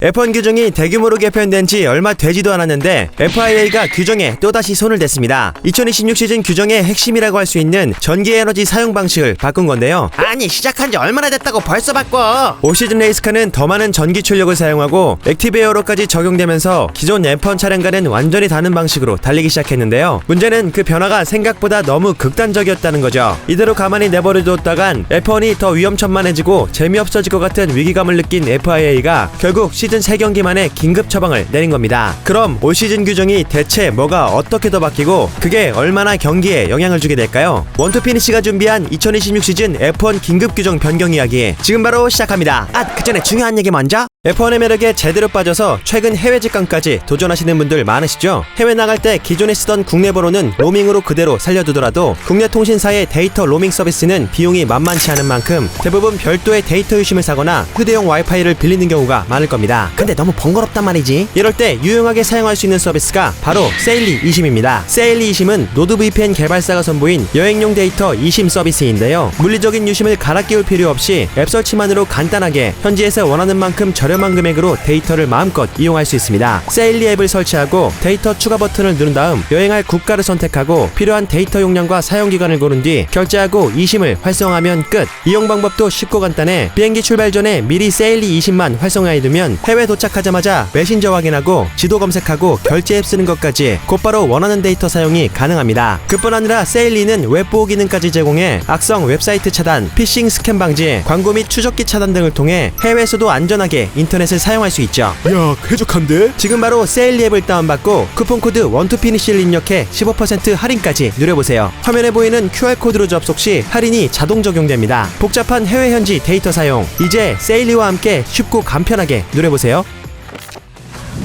F1 규정이 대규모로 개편된 지 얼마 되지도 않았는데 FIA가 규정에 또다시 손을 댔습니다. 2026 시즌 규정의 핵심이라고 할 수 있는 전기 에너지 사용 방식을 바꾼 건데요. 아니 시작한 지 얼마나 됐다고 벌써 바꿔. 올 시즌 레이스카는 더 많은 전기 출력을 사용하고 액티브 에어로까지 적용되면서 기존 F1 차량과는 완전히 다른 방식으로 달리기 시작했는데요. 문제는 그 변화가 생각보다 너무 극단적이었다는 거죠. 이대로 가만히 내버려뒀다간 F1이 더 위험천만해지고 재미없어질 것 같은 위기감을 느낀 FIA가 결국 시즌 3경기 만에 긴급 처방을 내린 겁니다. 그럼 올 시즌 규정이 대체 뭐가 어떻게 더 바뀌고 그게 얼마나 경기에 영향을 주게 될까요? 원투피니시가 준비한 2026 시즌 F1 긴급 규정 변경 이야기 지금 바로 시작합니다. 그 전에 중요한 얘기 먼저. F1의 매력에 제대로 빠져서 최근 해외 직관까지 도전하시는 분들 많으시죠? 해외 나갈 때 기존에 쓰던 국내 번호는 로밍으로 그대로 살려두더라도 국내 통신사의 데이터 로밍 서비스는 비용이 만만치 않은 만큼 대부분 별도의 데이터 유심을 사거나 휴대용 와이파이를 빌리는 경우가 많을 겁니다. 근데 너무 번거롭단 말이지. 이럴 때 유용하게 사용할 수 있는 서비스가 바로 세일리 이심입니다. 세일리 이심은 노드VPN 개발사가 선보인 여행용 데이터 이심 서비스인데요. 물리적인 유심을 갈아 끼울 필요 없이 앱 설치만으로 간단하게 현지에서 원하는 만큼 저렴한 금액으로 데이터를 마음껏 이용할 수 있습니다. 세일리 앱을 설치하고 데이터 추가 버튼을 누른 다음 여행할 국가를 선택하고 필요한 데이터 용량과 사용기간을 고른 뒤 결제하고 이심을 활성화하면 끝. 이용 방법도 쉽고 간단해 비행기 출발 전에 미리 세일리 이심만 활성화해두면 해외 도착하자마자 메신저 확인하고 지도 검색하고 결제 앱 쓰는 것까지 곧바로 원하는 데이터 사용이 가능합니다. 그뿐 아니라 세일리는 웹보호 기능까지 제공해 악성 웹사이트 차단, 피싱 스캔 방지, 광고 및 추적기 차단 등을 통해 해외에서도 안전하게 인터넷을 사용할 수 있죠. 야, 쾌적한데? 지금 바로 세일리 앱을 다운받고 쿠폰코드 원투피니시를 입력해 15% 할인까지 누려보세요. 화면에 보이는 QR코드로 접속 시 할인이 자동 적용됩니다. 복잡한 해외 현지 데이터 사용 이제 세일리와 함께 쉽고 간편하게 누려보세요.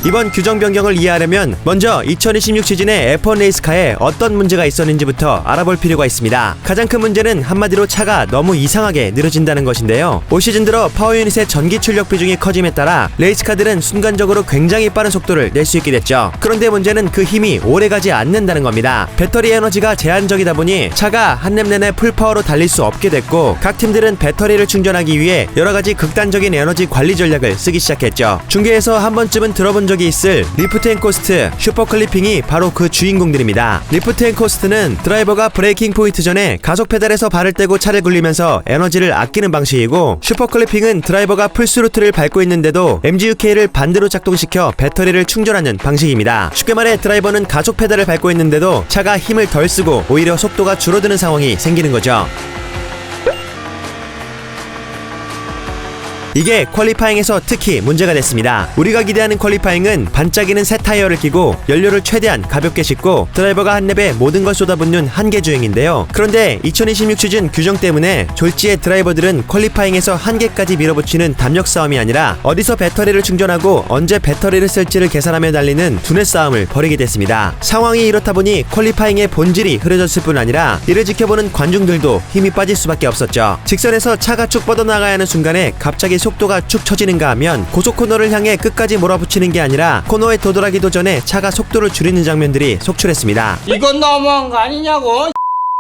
이번 규정 변경을 이해하려면 먼저 2026 시즌의 F1 레이스카에 어떤 문제가 있었는지부터 알아볼 필요가 있습니다. 가장 큰 문제는 한마디로 차가 너무 이상하게 느려진다는 것인데요. 올 시즌 들어 파워 유닛의 전기 출력 비중이 커짐에 따라 레이스카들은 순간적으로 굉장히 빠른 속도를 낼 수 있게 됐죠. 그런데 문제는 그 힘이 오래가지 않는다는 겁니다. 배터리 에너지가 제한적이다 보니 차가 한 랩 내내 풀파워로 달릴 수 없게 됐고 각 팀들은 배터리를 충전하기 위해 여러가지 극단적인 에너지 관리 전략을 쓰기 시작했죠. 중계에서 한 번쯤은 들어본 적이 있을 리프트 앤 코스트, 슈퍼 클리핑이 바로 그 주인공들입니다. 리프트 앤 코스트는 드라이버가 브레이킹 포인트 전에 가속 페달에서 발을 떼고 차를 굴리면서 에너지를 아끼는 방식이고 슈퍼 클리핑은 드라이버가 풀스루트를 밟고 있는데도 MGUK를 반대로 작동시켜 배터리를 충전하는 방식입니다. 쉽게 말해 드라이버는 가속 페달을 밟고 있는데도 차가 힘을 덜 쓰고 오히려 속도가 줄어드는 상황이 생기는 거죠. 이게 퀄리파잉에서 특히 문제가 됐습니다. 우리가 기대하는 퀄리파잉은 반짝이는 새 타이어를 끼고 연료를 최대한 가볍게 싣고 드라이버가 한 랩에 모든 걸 쏟아붓는 한계 주행인데요. 그런데 2026 시즌 규정 때문에 졸지의 드라이버들은 퀄리파잉에서 한계까지 밀어붙이는 담력 싸움이 아니라 어디서 배터리를 충전하고 언제 배터리를 쓸지를 계산하며 달리는 두뇌 싸움을 벌이게 됐습니다. 상황이 이렇다 보니 퀄리파잉의 본질이 흐려졌을 뿐 아니라 이를 지켜보는 관중들도 힘이 빠질 수밖에 없었죠. 직선에서 차가 쭉 뻗어나가야 하는 순간에 갑자기 속도가 축 처지는가 하면 고속 코너를 향해 끝까지 몰아붙이는 게 아니라 코너에 도달하기도 전에 차가 속도를 줄이는 장면들이 속출했습니다. 이건 너무한 거 아니냐고.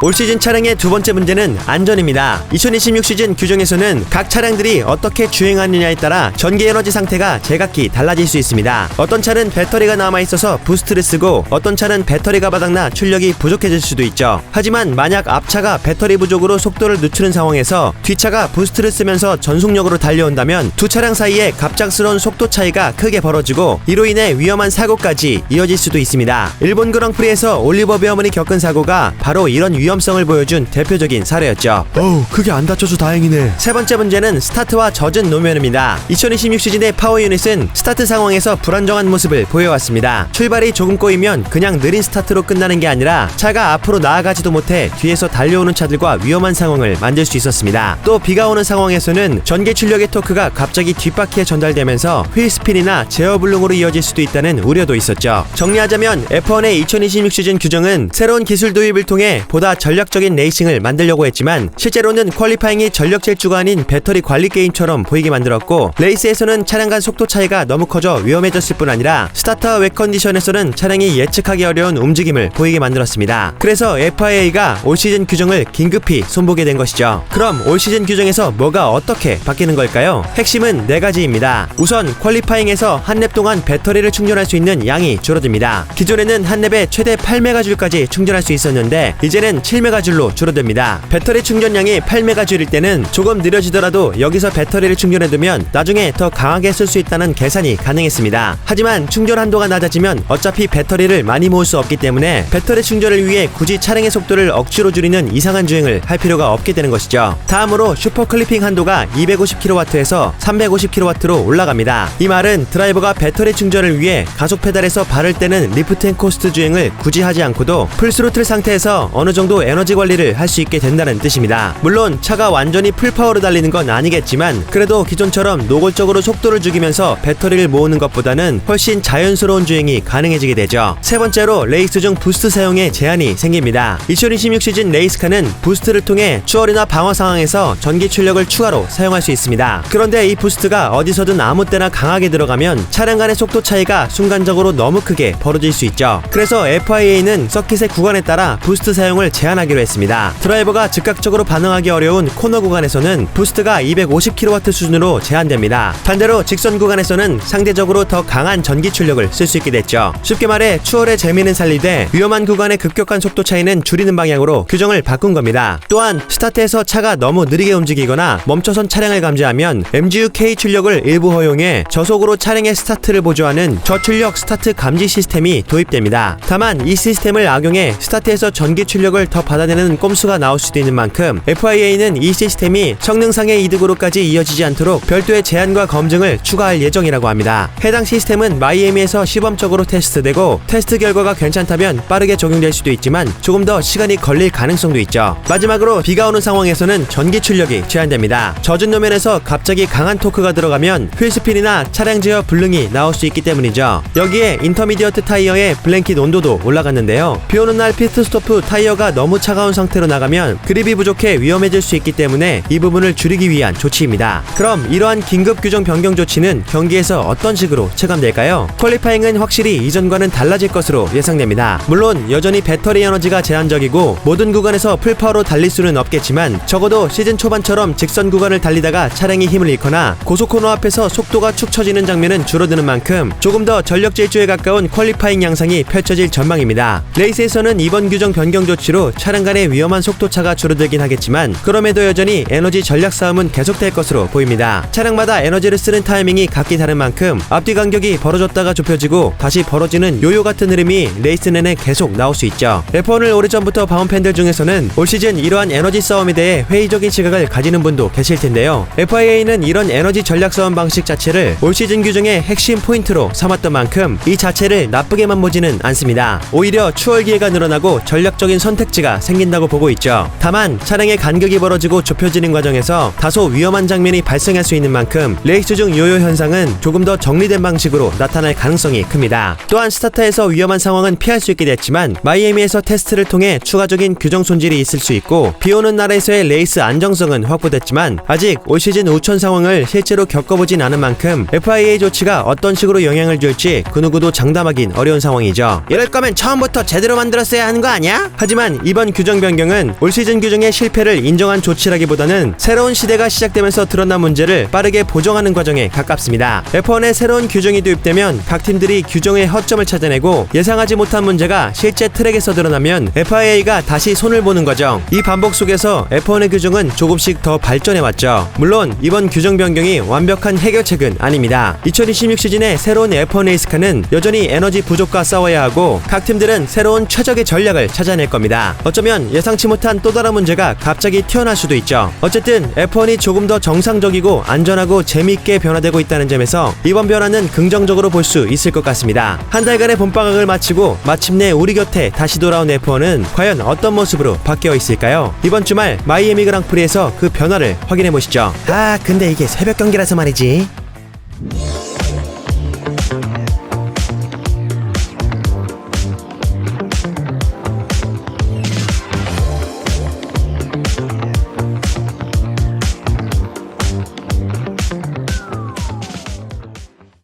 올 시즌 차량의 두 번째 문제는 안전입니다. 2026 시즌 규정에서는 각 차량들이 어떻게 주행하느냐에 따라 전기 에너지 상태가 제각기 달라질 수 있습니다. 어떤 차는 배터리가 남아있어서 부스트를 쓰고 어떤 차는 배터리가 바닥나 출력이 부족해질 수도 있죠. 하지만 만약 앞차가 배터리 부족으로 속도를 늦추는 상황에서 뒷차가 부스트를 쓰면서 전속력으로 달려온다면 두 차량 사이에 갑작스러운 속도 차이가 크게 벌어지고 이로 인해 위험한 사고까지 이어질 수도 있습니다. 일본 그랑프리에서 올리버 베어먼이 겪은 사고가 바로 이런 위험성을 보여준 대표적인 사례였죠. 그게 안 다쳐서 다행이네. 세 번째 문제는 스타트와 젖은 노면입니다. 2026 시즌의 파워 유닛은 스타트 상황에서 불안정한 모습을 보여왔습니다. 출발이 조금 꼬이면 그냥 느린 스타트로 끝나는 게 아니라 차가 앞으로 나아가지도 못해 뒤에서 달려오는 차들과 위험한 상황을 만들 수 있었습니다. 또 비가 오는 상황에서는 전기 출력의 토크가 갑자기 뒷바퀴에 전달되면서 휠스핀이나 제어불능으로 이어질 수도 있다는 우려도 있었죠. 정리하자면 F1의 2026 시즌 규정은 새로운 기술 도입을 통해 보다 보다 전략적인 레이싱을 만들려고 했지만 실제로는 퀄리파잉이 전력 질주가 아닌 배터리 관리 게임처럼 보이게 만들었고, 레이스에서는 차량 간 속도 차이가 너무 커져 위험해졌을 뿐 아니라 스타트와 웻 컨디션에서는 차량이 예측하기 어려운 움직임을 보이게 만들었습니다. 그래서 FIA가 올 시즌 규정을 긴급히 손보게 된 것이죠. 그럼 올 시즌 규정에서 뭐가 어떻게 바뀌는 걸까요? 핵심은 4가지입니다. 우선 퀄리파잉에서 한 랩 동안 배터리를 충전할 수 있는 양이 줄어듭니다. 기존에는 한 랩에 최대 8메가줄까지 충전할 수 있었는데 이제는 7메가줄로 줄어듭니다. 배터리 충전량이 8메가줄일 때는 조금 느려지더라도 여기서 배터리를 충전해두면 나중에 더 강하게 쓸 수 있다는 계산이 가능했습니다. 하지만 충전 한도가 낮아지면 어차피 배터리를 많이 모을 수 없기 때문에 배터리 충전을 위해 굳이 차량의 속도를 억지로 줄이는 이상한 주행을 할 필요가 없게 되는 것이죠. 다음으로 슈퍼 클리핑 한도가 250kW에서 350kW로 올라갑니다. 이 말은 드라이버가 배터리 충전을 위해 가속 페달에서 발을 떼는 리프트 앤 코스트 주행을 굳이 하지 않고도 풀스로틀 상태에서 어느 정도 에너지 관리를 할 수 있게 된다는 뜻입니다. 물론 차가 완전히 풀파워로 달리는 건 아니겠지만 그래도 기존처럼 노골적으로 속도를 죽이면서 배터리를 모으는 것보다는 훨씬 자연스러운 주행이 가능해지게 되죠. 세 번째로 레이스 중 부스트 사용에 제한이 생깁니다. 2026 시즌 레이스카는 부스트를 통해 추월이나 방어 상황에서 전기 출력을 추가로 사용할 수 있습니다. 그런데 이 부스트가 어디서든 아무 때나 강하게 들어가면 차량 간의 속도 차이가 순간적으로 너무 크게 벌어질 수 있죠. 그래서 FIA는 서킷의 구간에 따라 부스트 사용을 제한하기로 했습니다. 드라이버가 즉각적으로 반응하기 어려운 코너 구간에서는 부스트가 250kW 수준으로 제한됩니다. 반대로 직선 구간에서는 상대적으로 더 강한 전기 출력을 쓸 수 있게 됐죠. 쉽게 말해 추월의 재미는 살리되 위험한 구간의 급격한 속도 차이는 줄이는 방향으로 규정을 바꾼 겁니다. 또한 스타트에서 차가 너무 느리게 움직이거나 멈춰선 차량을 감지하면 MGU-K 출력을 일부 허용해 저속으로 차량의 스타트를 보조하는 저출력 스타트 감지 시스템이 도입됩니다. 다만 이 시스템을 악용해 스타트에서 전기 출력을 더 받아내는 꼼수가 나올 수도 있는 만큼 FIA는 이 시스템이 성능상의 이득으로까지 이어지지 않도록 별도의 제한과 검증을 추가할 예정이라고 합니다. 해당 시스템은 마이애미에서 시범적으로 테스트되고 테스트 결과가 괜찮다면 빠르게 적용될 수도 있지만 조금 더 시간이 걸릴 가능성도 있죠. 마지막으로 비가 오는 상황에서는 전기 출력이 제한됩니다. 젖은路面에서 갑자기 강한 토크가 들어가면 휠스핀이나 차량 제어 불능이 나올 수 있기 때문이죠. 여기에 인터미디어트 타이어의 블랭킷 온도도 올라갔는데요. 비 오는 날 피트스토프 타이어가 너무 차가운 상태로 나가면 그립이 부족해 위험해질 수 있기 때문에 이 부분을 줄이기 위한 조치입니다. 그럼 이러한 긴급 규정 변경 조치는 경기에서 어떤 식으로 체감될까요? 퀄리파잉은 확실히 이전과는 달라질 것으로 예상됩니다. 물론 여전히 배터리 에너지가 제한적이고 모든 구간에서 풀파워로 달릴 수는 없겠지만 적어도 시즌 초반처럼 직선 구간을 달리다가 차량이 힘을 잃거나 고속 코너 앞에서 속도가 축 처지는 장면은 줄어드는 만큼 조금 더 전력 질주에 가까운 퀄리파잉 양상이 펼쳐질 전망입니다. 레이스에서는 이번 규정 변경 조치로 차량 간의 위험한 속도차가 줄어들긴 하겠지만 그럼에도 여전히 에너지 전략 싸움은 계속될 것으로 보입니다. 차량마다 에너지를 쓰는 타이밍이 각기 다른 만큼 앞뒤 간격이 벌어졌다가 좁혀지고 다시 벌어지는 요요 같은 흐름이 레이스 내내 계속 나올 수 있죠. F1을 오래전부터 봐온 팬들 중에서는 올 시즌 이러한 에너지 싸움에 대해 회의적인 시각을 가지는 분도 계실 텐데요. FIA는 이런 에너지 전략 싸움 방식 자체를 올 시즌 규정의 핵심 포인트로 삼았던 만큼 이 자체를 나쁘게만 보지는 않습니다. 오히려 추월 기회가 늘어나고 전략적인 선택지가 생긴다고 보고 있죠. 다만 차량의 간격이 벌어지고 좁혀지는 과정에서 다소 위험한 장면이 발생할 수 있는 만큼 레이스 중 요요 현상은 조금 더 정리된 방식으로 나타날 가능성이 큽니다. 또한 스타트에서 위험한 상황은 피할 수 있게 됐지만 마이애미에서 테스트를 통해 추가적인 규정 손질이 있을 수 있고 비오는 날에서의 레이스 안정성은 확보됐지만 아직 올 시즌 우천 상황을 실제로 겪어보진 않은 만큼 FIA 조치가 어떤 식으로 영향을 줄지 그 누구도 장담하긴 어려운 상황이죠. 이럴 거면 처음부터 제대로 만들었어야 하는 거 아니야? 하지만 이번 규정 변경은 올 시즌 규정의 실패를 인정한 조치라기보다는 새로운 시대가 시작되면서 드러난 문제를 빠르게 보정하는 과정에 가깝습니다. F1에 새로운 규정이 도입되면 각 팀들이 규정의 허점을 찾아내고 예상하지 못한 문제가 실제 트랙에서 드러나면 FIA가 다시 손을 보는 과정. 이 반복 속에서 F1의 규정은 조금씩 더 발전해왔죠. 물론 이번 규정 변경이 완벽한 해결책은 아닙니다. 2026 시즌의 새로운 F1 레이스카는 여전히 에너지 부족과 싸워야 하고 각 팀들은 새로운 최적의 전략을 찾아낼 겁니다. 어쩌면 예상치 못한 또 다른 문제가 갑자기 튀어나올 수도 있죠. 어쨌든 F1이 조금 더 정상적이고 안전하고 재미있게 변화되고 있다는 점에서 이번 변화는 긍정적으로 볼 수 있을 것 같습니다. 한 달간의 봄방학을 마치고 마침내 우리 곁에 다시 돌아온 F1은 과연 어떤 모습으로 바뀌어 있을까요? 이번 주말 마이애미 그랑프리에서 그 변화를 확인해 보시죠. 아, 근데 이게 새벽 경기라서 말이지.